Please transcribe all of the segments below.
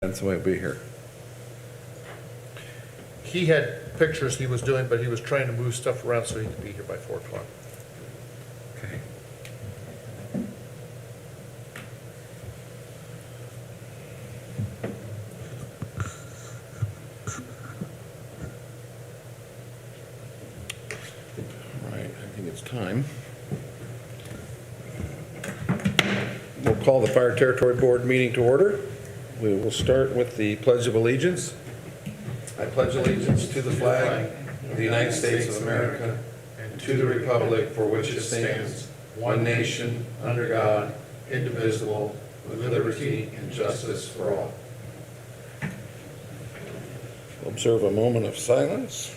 That's the way it'll be here. He had pictures he was doing, but he was trying to move stuff around so he could be here by 4 o'clock. Okay. All right, I think it's time. We'll call the Fire Territory Board meeting to order. We will start with the Pledge of Allegiance. I pledge allegiance to the flag of the United States of America and to the republic for which it stands, one nation, under God, indivisible, with liberty and justice for all. We'll observe a moment of silence.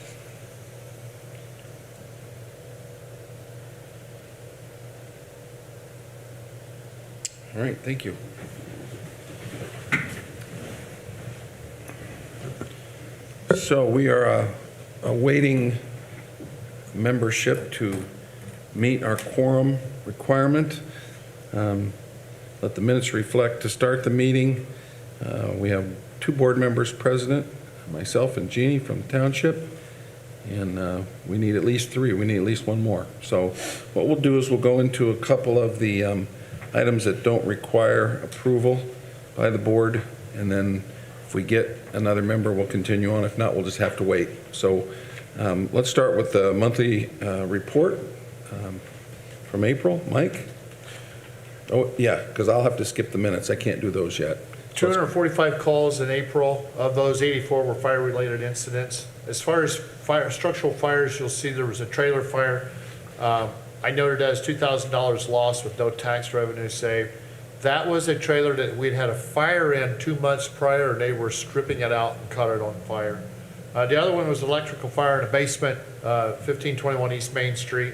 All right, thank you. So we are awaiting membership to meet our quorum requirement. Let the minutes reflect, to start the meeting, we have 2 board members present, myself and Jeannie from the township, and we need at least 3. We need at least 1 more. So what we'll do is we'll go into a couple of the items that don't require approval by the board, and then if we get another member, we'll continue on. If not, we'll just have to wait. So let's start with the monthly report from April. Mike? Oh, yeah, because I'll have to skip the minutes. I can't do those yet. 245 calls in April. Of those, 84 were fire-related incidents. As far as structural fires, you'll see there was a trailer fire. I noted as $2,000 lost with no tax revenue saved. That was a trailer that we'd had a fire in 2 months prior, and they were stripping it out and caught it on fire. The other one was electrical fire in a basement, 1521 East Main Street.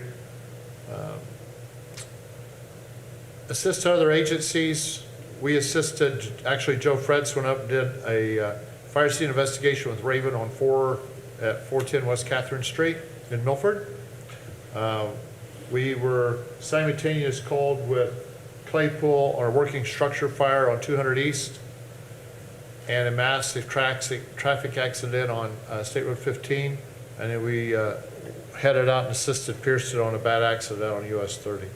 Assist other agencies. We assisted, actually Joe Fred's went up and did a fire scene investigation with Raven on 410 West Catherine Street in Milford. We were simultaneous called with Claypool on a working structure fire on 200 East and a massive traffic accident on State Road 15. And then we headed out and assisted Pearson on a bad accident on US 30.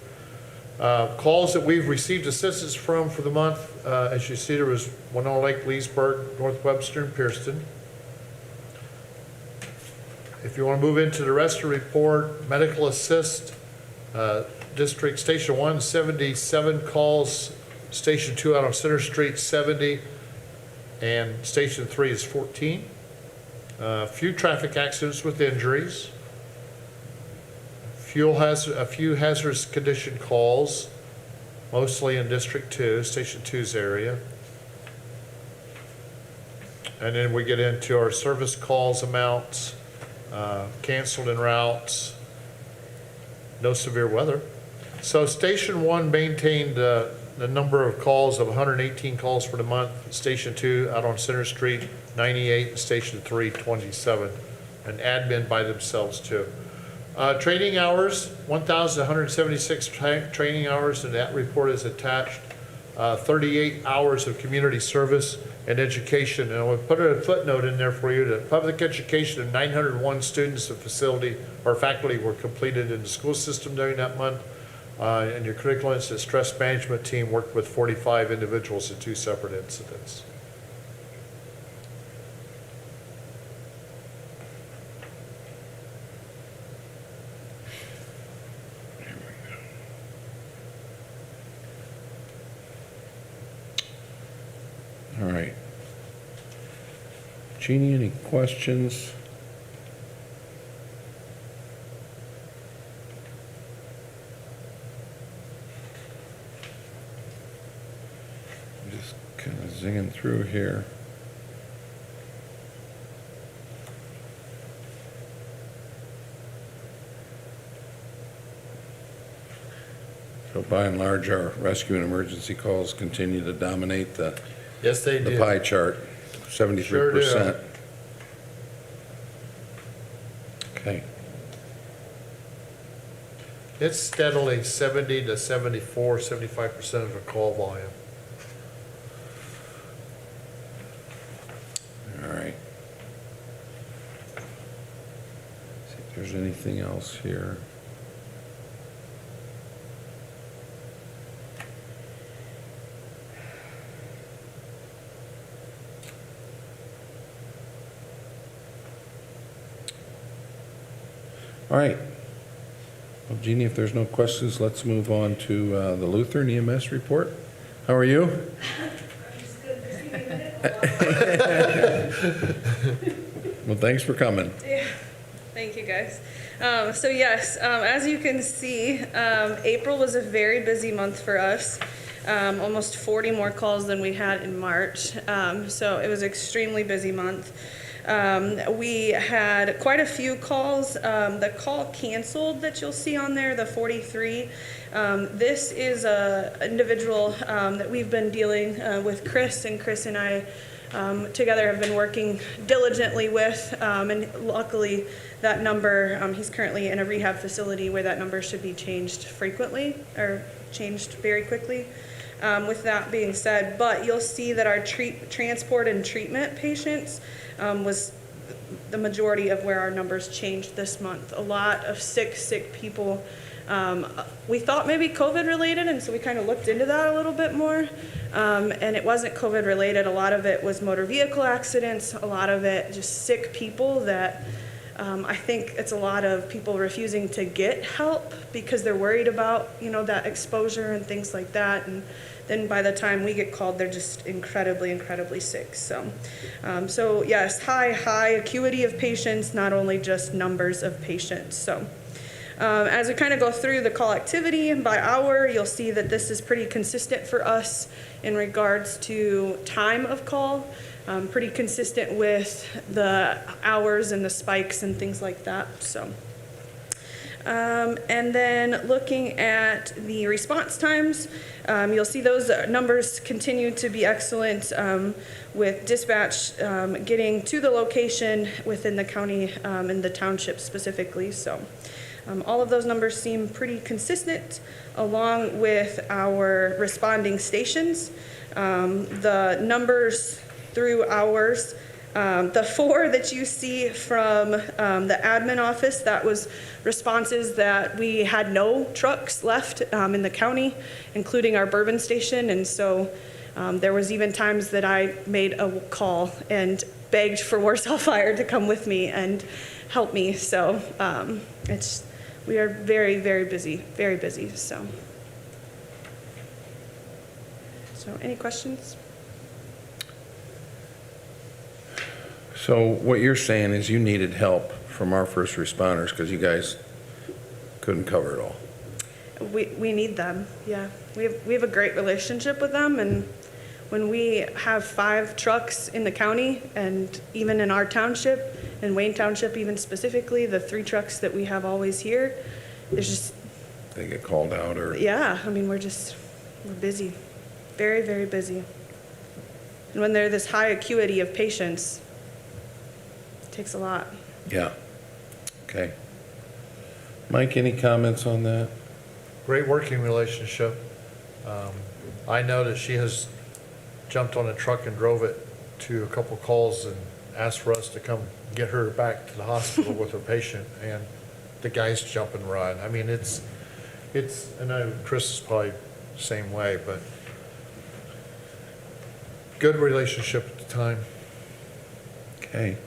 Calls that we've received assistance from for the month, as you see, there was Winona Lake, Leesburg, North Webster, and Pearson. If you want to move into the rest of the report, medical assist, District Station 1, 77 calls, Station 2 out on Center Street, 70, and Station 3 is 14. A few traffic accidents with injuries. A few hazardous condition calls, mostly in District 2, Station 2's area. And then we get into our service calls amounts, canceled en routes, no severe weather. So Station 1 maintained the number of calls of 118 calls for the month. Station 2 out on Center Street, 98, and Station 3, 27. And admin by themselves too. Training hours, 1,176 training hours, and that report is attached. 38 hours of community service and education. And we'll put a footnote in there for you that public education of 901 students of facility or faculty were completed in the school system during that month. And your curriculum and stress management team worked with 45 individuals in 2 separate incidents. All right. Jeannie, any questions? I'm just kind of zinging through here. So by and large, our rescue and emergency calls continue to dominate the Yes, they do. pie chart, 73%. Sure do. Okay. It's steadily 70 to 74, 75% of the call volume. if there's anything else here. All right. Well, Jeannie, if there's no questions, let's move on to the Lutheran EMS report. How are you? Well, thanks for coming. Yeah, thank you guys. So yes, as you can see, April was a very busy month for us. Almost 40 more calls than we had in March. So it was an extremely busy month. We had quite a few calls. The call canceled that you'll see on there, the 43, this is an individual that we've been dealing with Chris, and Chris and I together have been working diligently with, and luckily that number, he's currently in a rehab facility where that number should be changed frequently, or changed very quickly. With that being said, but you'll see that our transport and treatment patients was the majority of where our numbers changed this month. A lot of sick people. We thought maybe COVID related, and so we kind of looked into that a little bit more. And it wasn't COVID related. A lot of it was motor vehicle accidents. A lot of it just sick people that I think it's a lot of people refusing to get help because they're worried about, you know, that exposure and things like that. And then by the time we get called, they're just incredibly sick. So, so yes, high acuity of patients, not only just numbers of patients. So, as we kind of go through the call activity by hour, you'll see that this is pretty consistent for us in regards to time of call. Pretty consistent with the hours and the spikes and things like that. So, and then looking at the response times, you'll see those numbers continue to be excellent with dispatch getting to the location within the county and the township specifically. So, all of those numbers seem pretty consistent, along with our responding stations. The numbers through hours, the 4 that you see from the admin office, that was responses that we had no trucks left in the county, including our Bourbon station. And so there was even times that I made a call and begged for Warsaw Fire to come with me and help me. So we are very busy, so any questions? So what you're saying is you needed help from our first responders because you guys couldn't cover it all. We need them, yeah. We have a great relationship with them, and when we have 5 trucks in the county, and even in our township, in Wayne Township even specifically, the 3 trucks that we have always here, there's just... They get called out or... Yeah, I mean, we're busy, very busy. And when they're this high acuity of patients, it takes a lot. Yeah. Okay. Mike, any comments on that? Great working relationship. I know that she has jumped on a truck and drove it to a couple calls and asked for us to come get her back to the hospital with her patient, and the guys jump and run. I mean, it's, I know Chris is probably the same way, but good relationship at the time. Okay.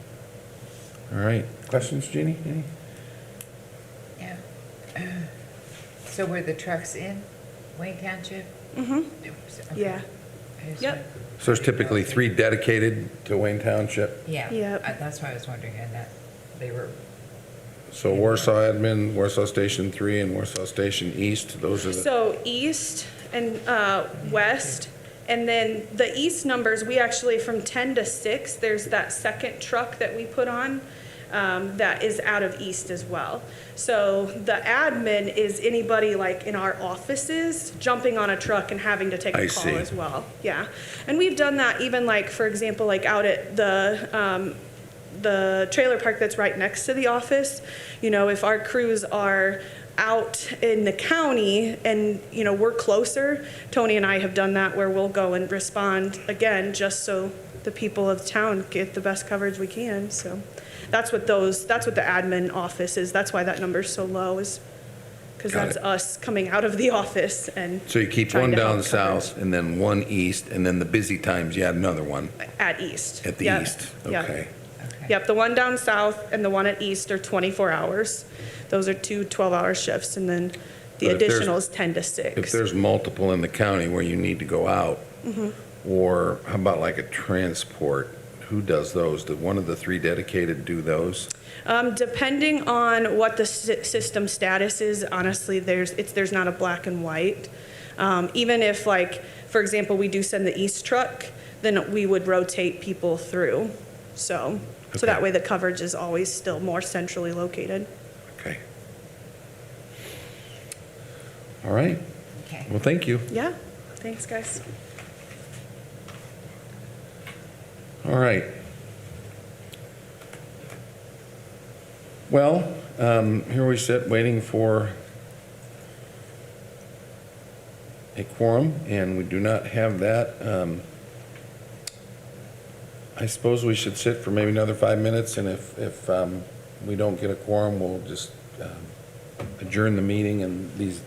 All right. Questions, Jeannie? Any? Yeah. So were the trucks in Wayne Township? Mm-hmm. Okay. Yeah. I just Yep. wanted- So there's typically 3 dedicated to Wayne Township. Yeah. Yep. That's why I was wondering, and that they were, So Warsaw Admin, Warsaw Station 3, and Warsaw Station East, those are the... So east and west, and then the east numbers, we actually, from 10 to 6, there's that second truck that we put on that is out of east as well. So the admin is anybody like in our offices jumping on a truck and having to take a I call see. as well. Yeah, and we've done that even like, for example, like out at the trailer park that's right next to the office. You know, if our crews are out in the county and, you know, we're closer, Tony and I have done that where we'll go and respond again just so the people of town get the best coverage we can. So that's what the admin office is. That's why that number's so low, is because Got that's it. us coming out of the office and So you keep trying one to down help coverage. south and then one east, and then the busy times, you add another one At east. at the Yep. east. Yep. Okay. Yep, the one down south and the one at east are 24 hours. Those are two 12-hour shifts, and then the But if there's- additional is 10 to 6. If there's multiple in the county where you need to go out, Mm-hmm. or how about like a transport? Who does those? Did one of the three dedicated do those? Depending on what the system status is, honestly, there's not a black and white. Even if, like, for example, we do send the east truck, then we would rotate people through. So Okay. that way the coverage is always still more centrally located. Okay. All right. Okay. Well, thank you. Yeah, thanks, guys. All right. Well, here we sit waiting for a quorum, and we do not have that. I suppose we should sit for maybe another 5 minutes, and if we don't get a quorum, we'll just adjourn the meeting, and these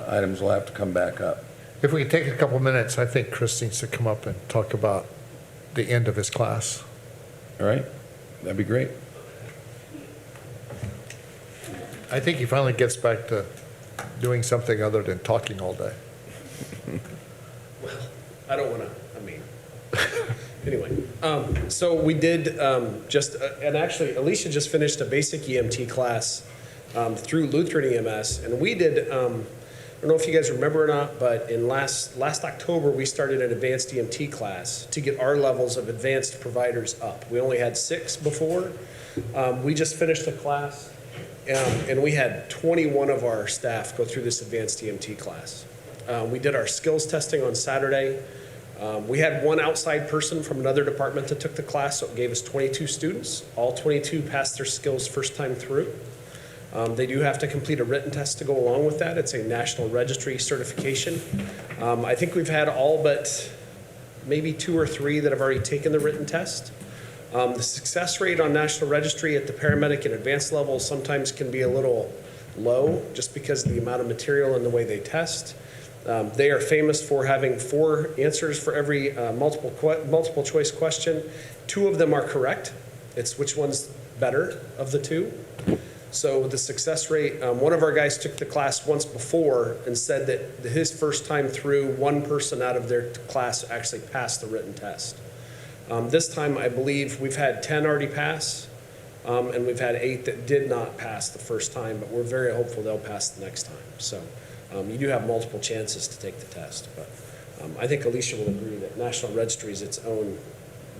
items will have to come back up. If we could take a couple minutes, I think Chris needs to come up and talk about the end of his class. All right? That'd be great. I think he finally gets back to doing something other than talking all day. I don't want to, anyway. So we did and actually Alicia just finished a basic EMT class through Lutheran EMS. And we did, I don't know if you guys remember or not, but in last October, we started an advanced EMT class to get our levels of advanced providers up. We only had 6 before. We just finished the class, and we had 21 of our staff go through this advanced EMT class. We did our skills testing on Saturday. We had one outside person from another department that took the class, so it gave us 22 students. All 22 passed their skills first time through. They do have to complete a written test to go along with that. It's a National Registry certification. I think we've had all but maybe 2 or 3 that have already taken the written test. The success rate on National Registry at the paramedic and advanced level sometimes can be a little low just because of the amount of material and the way they test. They are famous for having 4 answers for every multiple choice question. 2 of them are correct. It's which one's better of the 2. So the success rate, one of our guys took the class once before and said that his first time through, 1 person out of their class actually passed the written test. This time, I believe we've had 10 already pass, and we've had 8 that did not pass the first time, but we're very hopeful they'll pass the next time. So you do have multiple chances to take the test, but I think Alicia will agree that National Registry is its own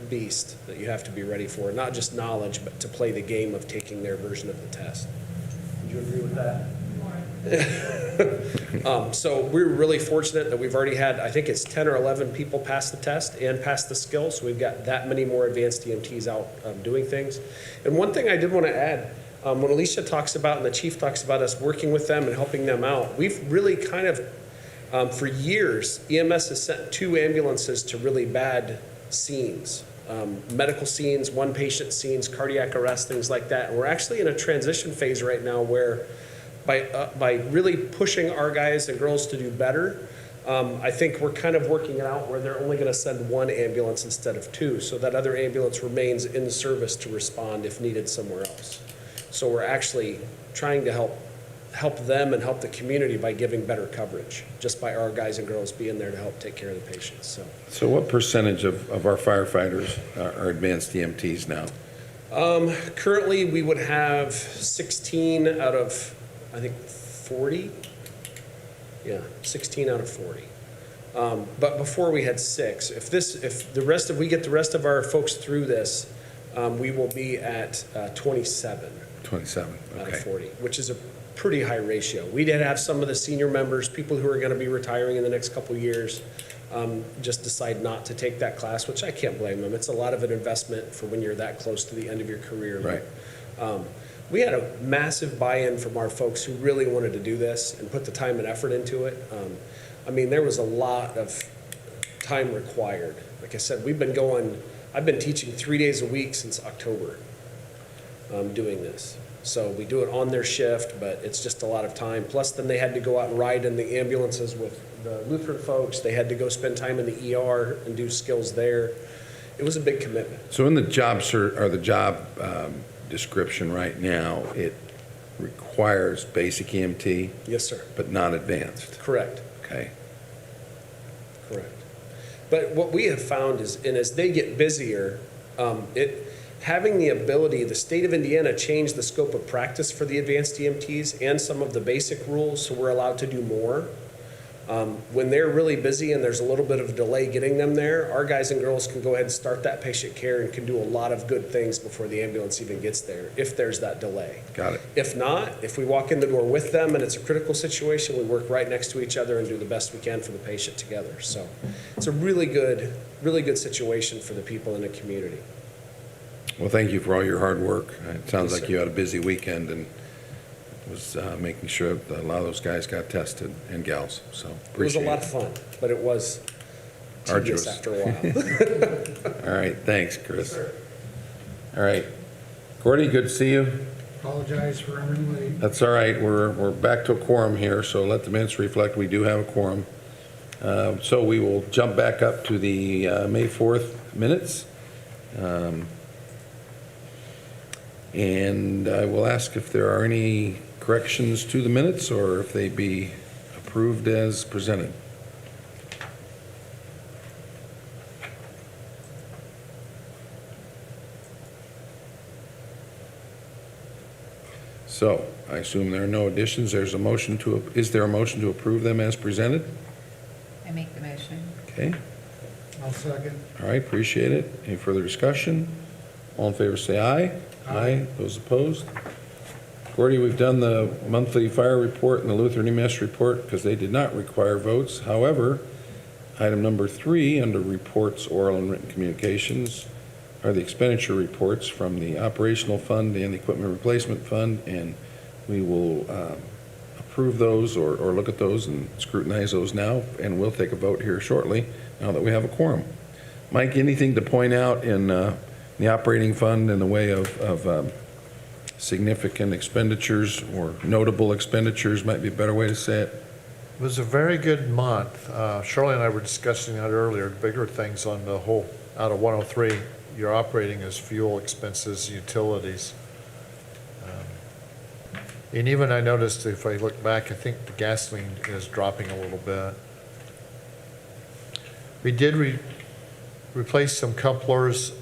beast that you have to be ready for, not just knowledge, but to play the game of taking their version of the test. Would you agree with that? So we're really fortunate that we've already had, I think it's 10 or 11 people pass the test and pass the skills. So we've got that many more advanced EMTs out doing things. And one thing I did want to add, when Alicia talks about and the chief talks about us working with them and helping them out, we've really kind of, for years, EMS has sent 2 ambulances to really bad scenes. Medical scenes, 1 patient scenes, cardiac arrest, things like that. And we're actually in a transition phase right now where by really pushing our guys and girls to do better, I think we're kind of working it out where they're only going to send 1 ambulance instead of 2, so that other ambulance remains in the service to respond if needed somewhere else. So we're actually trying to help them and help the community by giving better coverage, just by our guys and girls being there to help take care of the patients. So what percentage of our firefighters are advanced EMTs now? Currently, we would have 16 out of, I think, 40. Yeah, 16 out of 40. But before we had 6. If we get the rest of our folks through this, we will be at 27. 27, Out of okay. 40, which is a pretty high ratio. We did have some of the senior members, people who are going to be retiring in the next couple of years, just decide not to take that class, which I can't blame them. It's a lot of an investment for when you're that close to the end of your career. Right. We had a massive buy-in from our folks who really wanted to do this and put the time and effort into it. I mean, there was a lot of time required. Like I said, we've been going I've been teaching 3 days a week since October, doing this. So we do it on their shift, but it's just a lot of time. Plus, then they had to go out and ride in the ambulances with the Lutheran folks. They had to go spend time in the ER and do skills there. It was a big commitment. So in the job description right now, it requires basic EMT, Yes, sir. but not advanced. Correct. Okay. Correct. But what we have found is, and as they get busier, having the ability, the state of Indiana changed the scope of practice for the advanced EMTs and some of the basic rules, so we're allowed to do more. When they're really busy and there's a little bit of a delay getting them there, our guys and girls can go ahead and start that patient care and can do a lot of good things before the ambulance even gets there, if there's that delay. Got it. If not, if we walk in the door with them and it's a critical situation, we work right next to each other and do the best we can for the patient together. So it's a really good situation for the people in the community. Well, thank you for all your hard work. It sounds Yes, like sir. you had a busy weekend and was making sure that a lot of those guys got tested and gals, so It was a appreciate lot of fun, but it was tedious Arduous. after a while. All right, thanks, Chris. All right. Gordy, good to see you. Apologize for running late. That's all right. We're back to a quorum here, so let the minutes reflect we do have a quorum. So we will jump back up to the May 4th minutes. And I will ask if there are any corrections to the minutes or if they be approved as presented. So I assume there are no additions. Is there a motion to approve them as presented? I make the motion. Okay, I'll second. all right, appreciate it. Any further discussion? All in favor, say aye. Aye. Those opposed? Gordy, we've done the monthly fire report and the Lutheran EMS report because they did not require votes. However, item number 3, under reports, oral and written communications, are the expenditure reports from the operational fund and the equipment replacement fund, and we will approve those or look at those and scrutinize those now, and we'll take a vote here shortly, now that we have a quorum. Mike, anything to point out in the operating fund in the way of significant expenditures or notable expenditures, might be a better way to say it? It was a very good month. Shirley and I were discussing that earlier, bigger things on the whole, out of 103, your operating is fuel expenses, utilities. And even I noticed, if I look back, I think the gasoline is dropping a little bit. We did replace some couplers.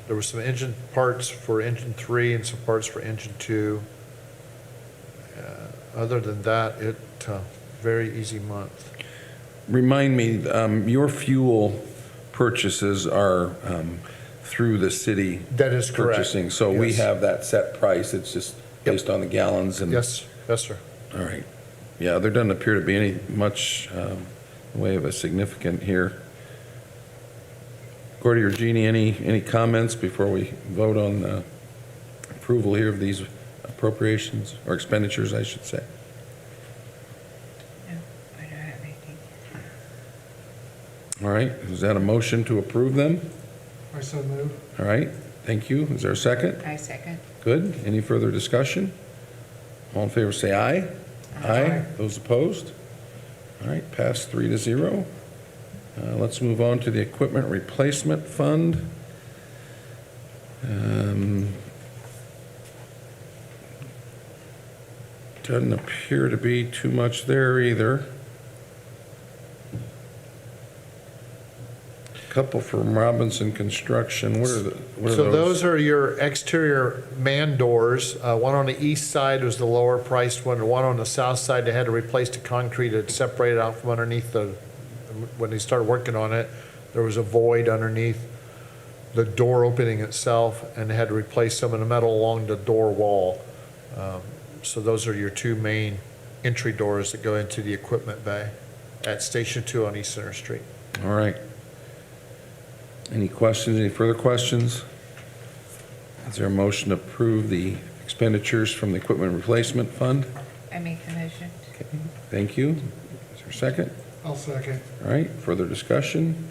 There were some engine parts for engine 3 and some parts for engine 2. Other than that, very easy month. Remind me, your fuel purchases are through the city That is correct. purchasing, so we Yes. have that set price, it's just based on the gallons and... Yes, sir. All right. Yeah, there doesn't appear to be any much in the way of a significant here. Gordy or Jeannie, any comments before we vote on approval here of these appropriations, or expenditures, I should say? No, I don't have anything. All right, is that a motion to approve them? I so move. All right, thank you. Is there a second? I second. Good. Any further discussion? All in favor, say aye. Aye. Those opposed? All right, passed 3-0. Let's move on to the equipment replacement fund. Doesn't appear to be too much there either. Couple from Robinson Construction. What are those? So those are your exterior man doors. One on the east side was the lower priced one. The one on the south side, they had to replace the concrete. It separated out from underneath when they started working on it, there was a void underneath the door opening itself, and they had to replace some of the metal along the door wall. So those are your 2 main entry doors that go into the equipment bay at Station 2 on East Center Street. All right. Any questions, any further questions? Is there a motion to approve the expenditures from the equipment replacement fund? I make the motion. Okay, thank you. Is there a second? I'll second. All right, further discussion?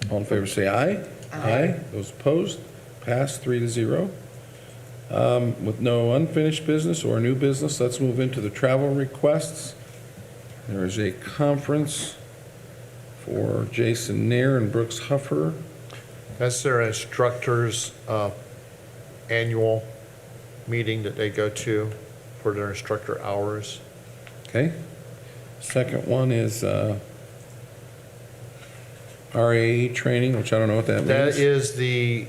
All in favor, say aye. Aye. Those opposed? Passed 3-0. With no unfinished business or new business, let's move into the travel requests. There is a conference for Jason Nair and Brooks Huffer. That's their instructors' annual meeting that they go to for their instructor hours. Okay. Second one is RAE training, which I don't know what that means. That is the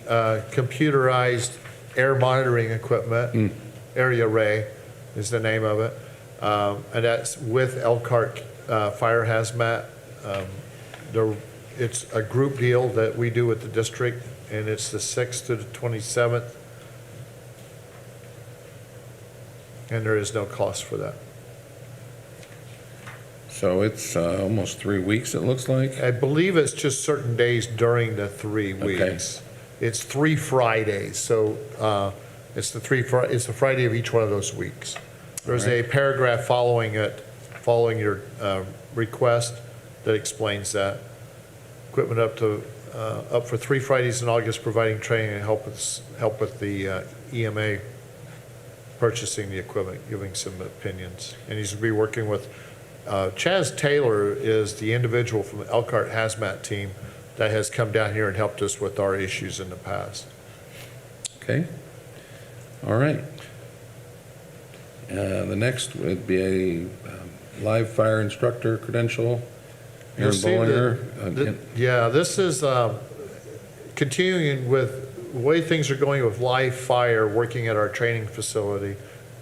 computerized air monitoring equipment. Area Array is the name of it. And that's with Elkhart Fire Hazmat. It's a group deal that we do with the district, and it's the 6th to the 27th. And there is no cost for that. So it's almost 3 weeks, it looks like. I believe it's just certain days during the 3 Okay. weeks. It's 3 Fridays, so it's the Friday of each one of those weeks. There's a paragraph following your request that explains that. Equipment up for 3 Fridays in August, providing training and help with the EMA purchasing the equipment, giving some opinions. And he's going to be working with, Chaz Taylor is the individual from the Elkhart Hazmat team that has come down here and helped us with our issues in the past. Okay. All right. The next would be a live fire instructor credential. You'll Aaron see Bollinger. Yeah, this is continuing with the way things are going with live fire, working at our training facility.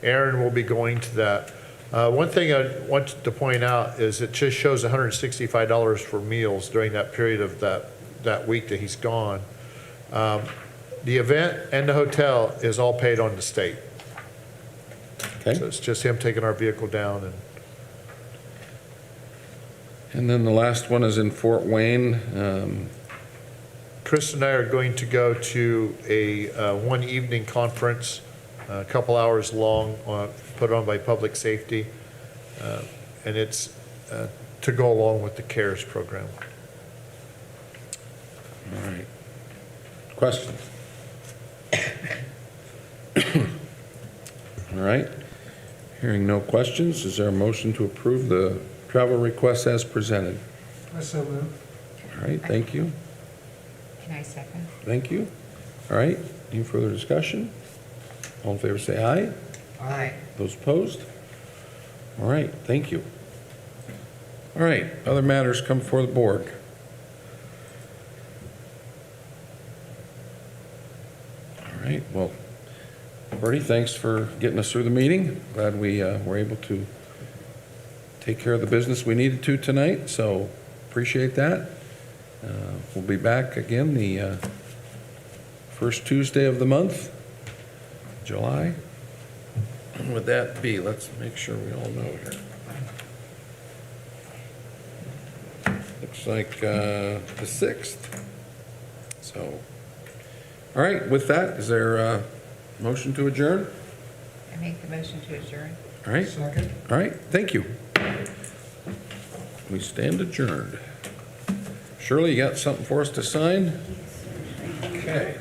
Aaron will be going to that. One thing I want to point out is it just shows $165 for meals during that period of that week that he's gone. The event and the hotel is all paid on the state. So Okay. it's just him taking our vehicle down. And then the last one is in Fort Wayne. Chris and I are going to go to a one evening conference, a couple hours long, put on by Public Safety. And it's to go along with the CARES program. All right. Questions? All right. Hearing no questions, is there a motion to approve the travel requests as presented? I so move. All right, thank you. Can I second? Thank you. All right, any further discussion? All in favor, say aye. Aye. Those opposed? All right, thank you. All right, other matters come before the board. All right, well, Bertie, thanks for getting us through the meeting. Glad we were able to take care of the business we needed to tonight, so appreciate that. We'll be back again the first Tuesday of the month, July. When would that be? Let's make sure we all know here. Looks like the 6th. So, all right, with that, is there a motion to adjourn? I make the motion to adjourn. All right, Second. all right, thank you. We stand adjourned. Shirley, you got something for us to sign? Okay.